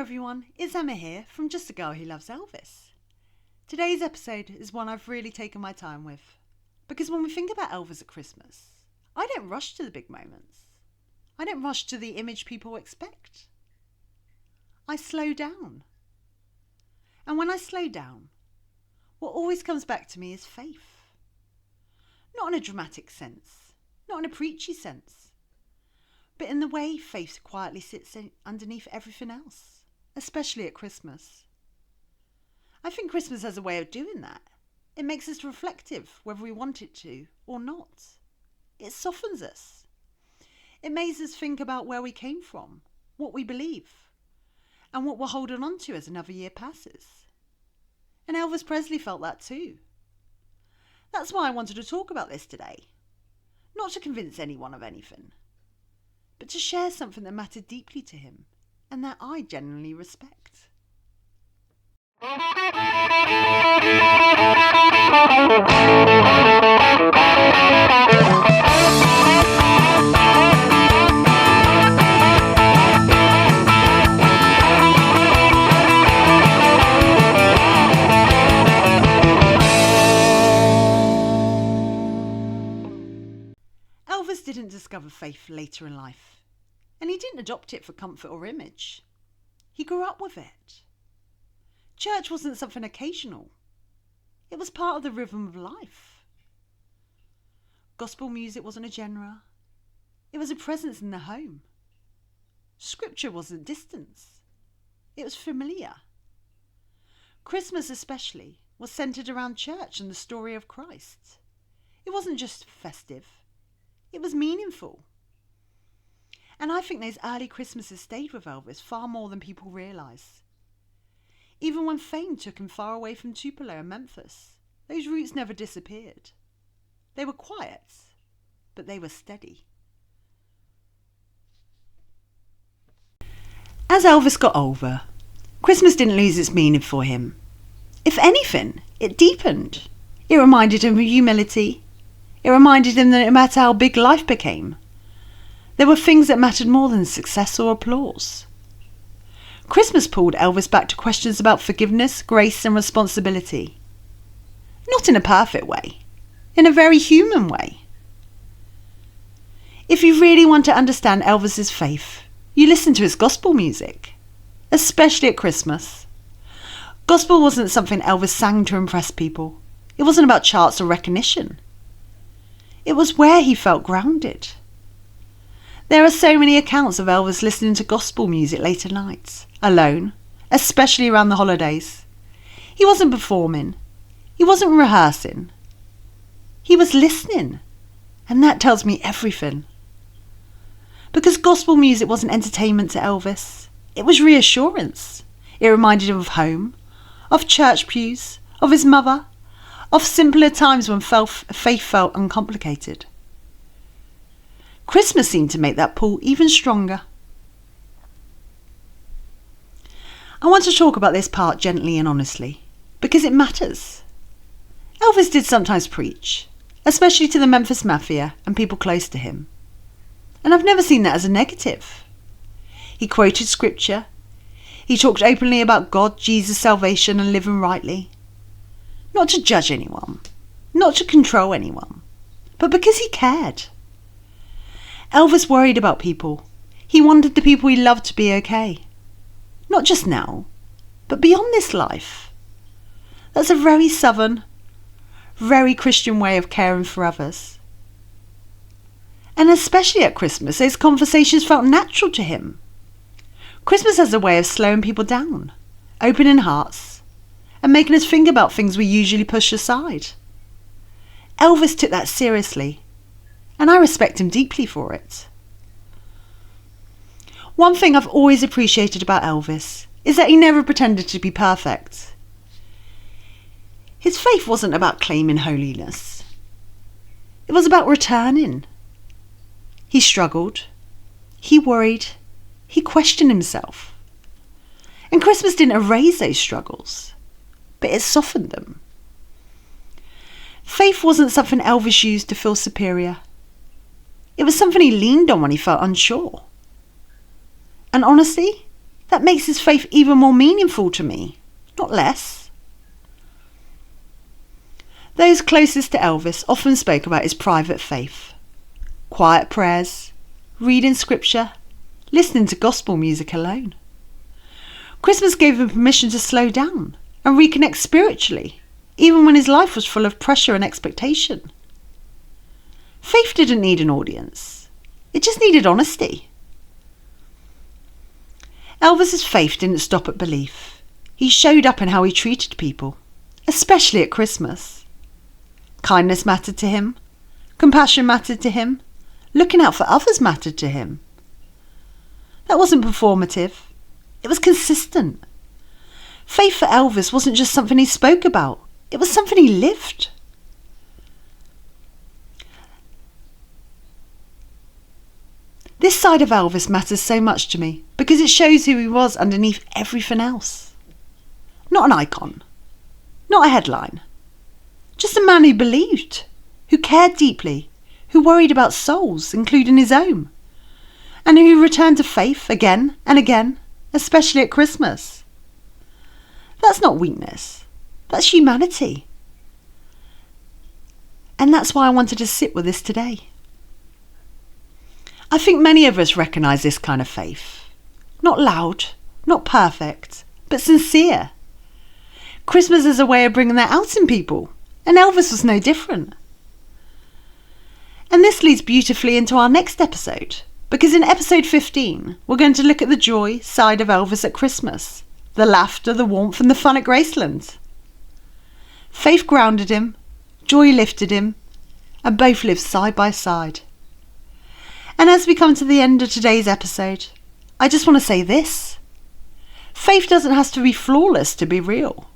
everyone, it's Emma here from Just a Girl Who Loves Elvis. Today's episode is one I've really taken my time with, because when we think about Elvis at Christmas, I don't rush to the big moments. I don't rush to the image people expect. I slow down. And when I slow down, what always comes back to me is faith. Not in a dramatic sense, not in a preachy sense, but in the way faith quietly sits underneath everything else, especially at Christmas. I think Christmas has a way of doing that. It makes us reflective, whether we want it to or not. It softens us. It makes us think about where we came from, what we believe, and what we're holding on to as another year passes. And Elvis Presley felt that too. That's why I wanted to talk about this today. Not to convince anyone of anything, but to share something that mattered deeply to him and that I genuinely respect. Elvis didn't discover faith later in life, and he didn't adopt it for comfort or image. He grew up with it. Church wasn't something occasional. It was part of the rhythm of life. Gospel music wasn't a genre. It was a presence in the home. Scripture wasn't distance. It was familiar. Christmas especially was centered around church and the story of Christ. It wasn't just festive. It was meaningful. And I think those early Christmases stayed with Elvis far more than people realise. Even when fame took him far away from Tupelo and Memphis, those roots never disappeared. They were quiet, but they were steady. As Elvis got older, Christmas didn't lose its meaning for him. If anything, it deepened. It reminded him of humility. It reminded him that no matter how big life became, there were things that mattered more than success or applause. Christmas pulled Elvis back to questions about forgiveness, grace and responsibility. Not in a perfect way, in a very human way. If you really want to understand Elvis's faith, you listen to his gospel music, especially at Christmas. Gospel wasn't something Elvis sang to impress people. It wasn't about charts or recognition. It was where he felt grounded. There are so many accounts of Elvis listening to gospel music late at night, alone, especially around the holidays. He wasn't performing. He wasn't rehearsing. He was listening. And that tells me everything. Because gospel music wasn't entertainment to Elvis. It was reassurance. It reminded him of home, of church pews, of his mother, of simpler times when faith felt uncomplicated. Christmas seemed to make that pull even stronger. I want to talk about this part gently and honestly, because it matters. Elvis did sometimes preach, especially to the Memphis Mafia and people close to him. And I've never seen that as a negative. He quoted scripture. He talked openly about God, Jesus, salvation and living rightly. Not to judge anyone, not to control anyone, but because he cared. Elvis worried about people. He wanted the people he loved to be okay. Not just now, but beyond this life. That's a very Southern, very Christian way of caring for others. And especially at Christmas, those conversations felt natural to him. Christmas has a way of slowing people down, opening hearts, and making us think about things we usually push aside. Elvis took that seriously, and I respect him deeply for it. One thing I've always appreciated about Elvis is that he never pretended to be perfect. His faith wasn't about claiming holiness. It was about returning. He struggled. He worried. He questioned himself. And Christmas didn't erase those struggles, but it softened them. Faith wasn't something Elvis used to feel superior. It was something he leaned on when he felt unsure. And honestly, That makes his faith even more meaningful to me, not less. Those closest to Elvis often spoke about his private faith. Quiet prayers, reading scripture, listening to gospel music alone. Christmas gave him permission to slow down and reconnect spiritually, even when his life was full of pressure and expectation. Faith didn't need an audience. It just needed honesty. Elvis's faith didn't stop at belief. He showed up in how he treated people, especially at Christmas. Kindness mattered to him. Compassion mattered to him. Looking out for others mattered to him. That wasn't performative. It was consistent. Faith for Elvis wasn't just something he spoke about. It was something he lived. This side of Elvis matters so much to me because it shows who he was underneath everything else. Not an icon. Not a headline. Just a man who believed, who cared deeply, who worried about souls, including his own, and who returned to faith again and again, especially at Christmas. That's not weakness. That's humanity. And that's why I wanted to sit with this today. I think many of us recognise this kind of faith. Not loud, not perfect, but sincere. Christmas is a way of bringing that out in people, and Elvis was no different. And this leads beautifully into our next episode, because in episode 15, we're going to look at the joy side of Elvis at Christmas, the laughter, the warmth, and the fun at Graceland. Faith grounded him, joy lifted him, and both lived side by side. And as we come to the end of today's episode, I just want to say this. Faith doesn't have to be flawless to be real.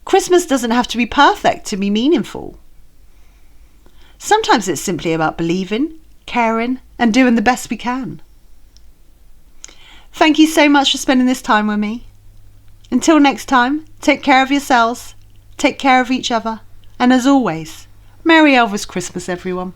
Christmas doesn't have to be perfect to be meaningful. Sometimes it's simply about believing, caring, and doing the best we can. Thank you so much for spending this time with me. Until next time, take care of yourselves, take care of each other, and as always, Merry Elvis Christmas, everyone.